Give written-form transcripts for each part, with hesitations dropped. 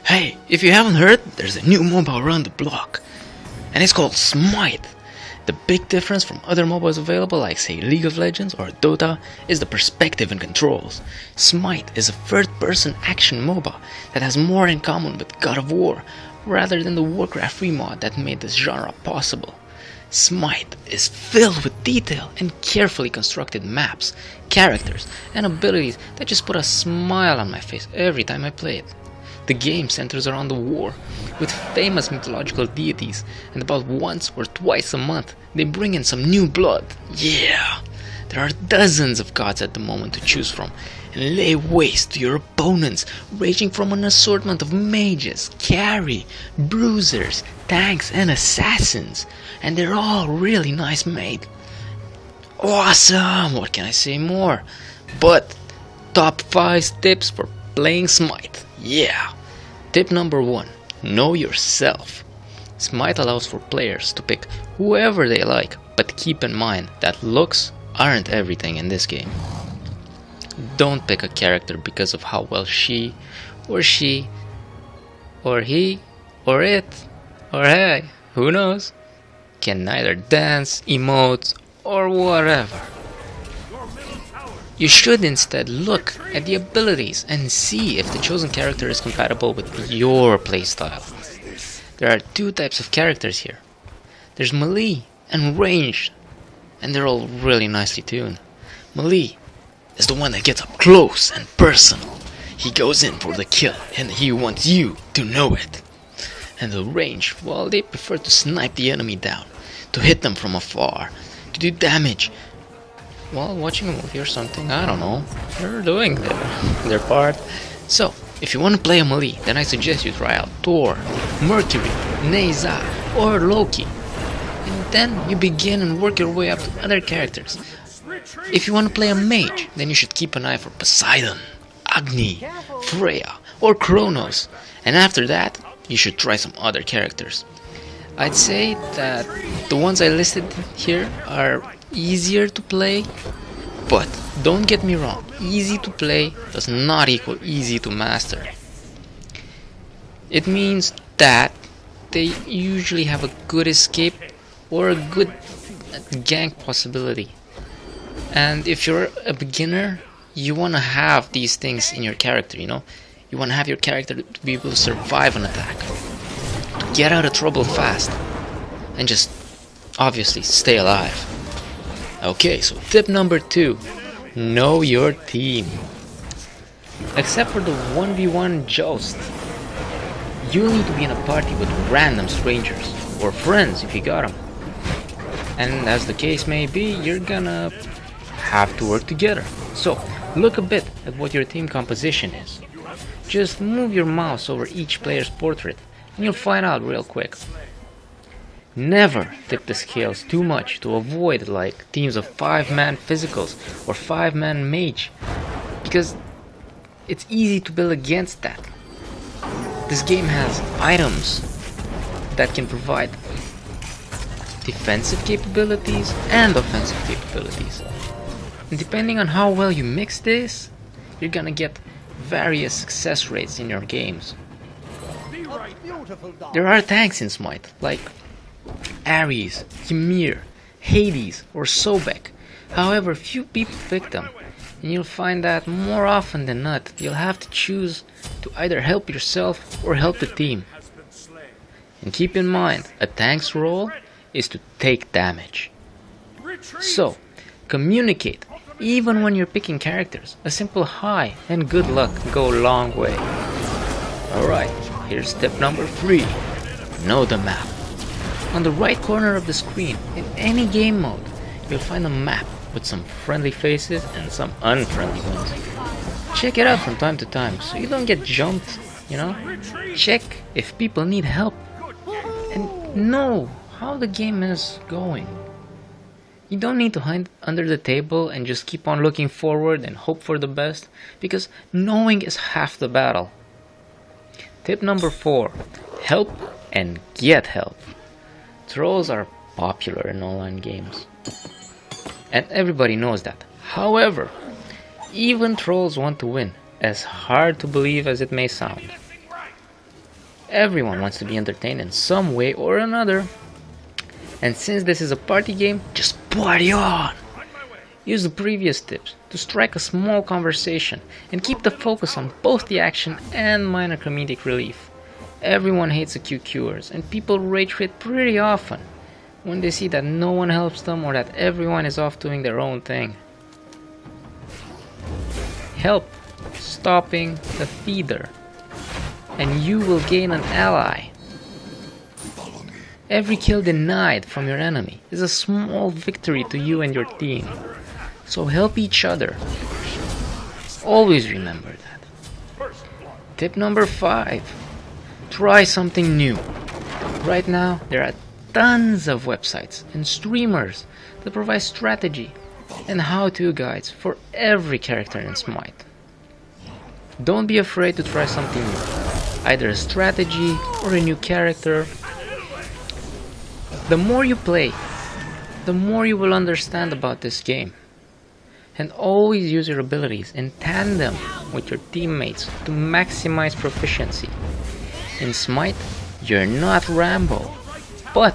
Hey, if you haven't heard, there's a new MOBA around the block, and it's called Smite. The big difference from other MOBAs available like say League of Legends or Dota is the perspective and controls. Smite is a third-person action MOBA that has more in common with God of War rather than the Warcraft remod that made this genre possible. Smite is filled with detail and carefully constructed maps, characters, and abilities that just put a smile on my face every time I play it. The game centers around the war, with famous mythological deities, and about once or twice a month they bring in some new blood. Yeah! There are dozens of gods at the moment to choose from, and lay waste to your opponents, ranging from an assortment of mages, carry, bruisers, tanks, and assassins. And they're all really nice made. Awesome! What can I say more? But, top 5 tips for playing Smite. Yeah! Tip number 1. Know yourself. Smite allows for players to pick whoever they like, but keep in mind that looks aren't everything in this game. Don't pick a character because of how well she, or he, or it, or hey, who knows, can neither dance, emote, or whatever. You should instead look at the abilities and see if the chosen character is compatible with your playstyle. There are 2 types of characters here. There's melee and ranged, and they're all really nicely tuned. Melee is the one that gets up close and personal. He goes in for the kill and he wants you to know it. And the range, well, they prefer to snipe the enemy down, to hit them from afar, to do damage while watching a movie or something. I don't know, they're doing their part. So, if you want to play a melee, then I suggest you try out Thor, Mercury, Neza, or Loki. And then you begin and work your way up to other characters. If you want to play a mage, then you should keep an eye for Poseidon, Agni, Freya, or Kronos. And after that, you should try some other characters. I'd say that the ones I listed here are easier to play, but don't get me wrong, easy to play does not equal easy to master. It means that they usually have a good escape or a good gank possibility. And if you're a beginner, you want to have these things in your character, you know? You want to have your character to be able to survive an attack, to get out of trouble fast, and just obviously stay alive. Okay, so tip number 2, know your team. Except for the 1v1 joust, you'll need to be in a party with random strangers, or friends if you got them. And as the case may be, you're gonna have to work together. So, look a bit at what your team composition is. Just move your mouse over each player's portrait, and you'll find out real quick. Never tip the scales too much to avoid like teams of 5-man physicals or 5-man mage, because it's easy to build against that. This game has items that can provide defensive capabilities and offensive capabilities. And depending on how well you mix this, you're gonna get various success rates in your games. There are tanks in Smite, like Ares, Ymir, Hades, or Sobek. However, few people pick them, and you'll find that more often than not, you'll have to choose to either help yourself or help the team. And keep in mind, a tank's role is to take damage. So, communicate, even when you're picking characters. A simple hi and good luck go a long way. Alright, here's tip number 3. Know the map. On the right corner of the screen, in any game mode, you'll find a map with some friendly faces and some unfriendly ones. Check it out from time to time so you don't get jumped, you know? Check if people need help and know how the game is going. You don't need to hide under the table and just keep on looking forward and hope for the best, because knowing is half the battle. Tip number 4. Help and get help. Trolls are popular in online games, and everybody knows that. However, even trolls want to win, as hard to believe as it may sound. Everyone wants to be entertained in some way or another. And since this is a party game, just party on! Use the previous tips to strike a small conversation and keep the focus on both the action and minor comedic relief. Everyone hates the QQers, and people rage quit pretty often when they see that no one helps them or that everyone is off doing their own thing. Help stopping the feeder, and you will gain an ally. Every kill denied from your enemy is a small victory to you and your team. So help each other. Always remember that. Tip number 5. Try something new. Right now, there are tons of websites and streamers that provide strategy and how-to guides for every character in Smite. Don't be afraid to try something new, either a strategy or a new character. The more you play, the more you will understand about this game. And always use your abilities in tandem with your teammates to maximize proficiency. In Smite, you're not Rambo, but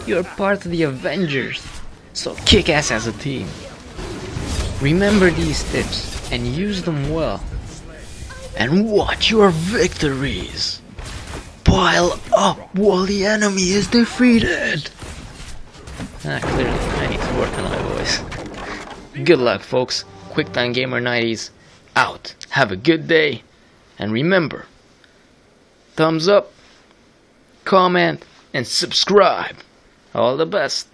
you're part of the Avengers, so kick ass as a team. Remember these tips and use them well. And watch your victories! Pile up while the enemy is defeated! Clearly I need to work on my voice. Good luck, folks. QuickTimeGamer90s out. Have a good day. And remember, thumbs up, comment, and subscribe. All the best.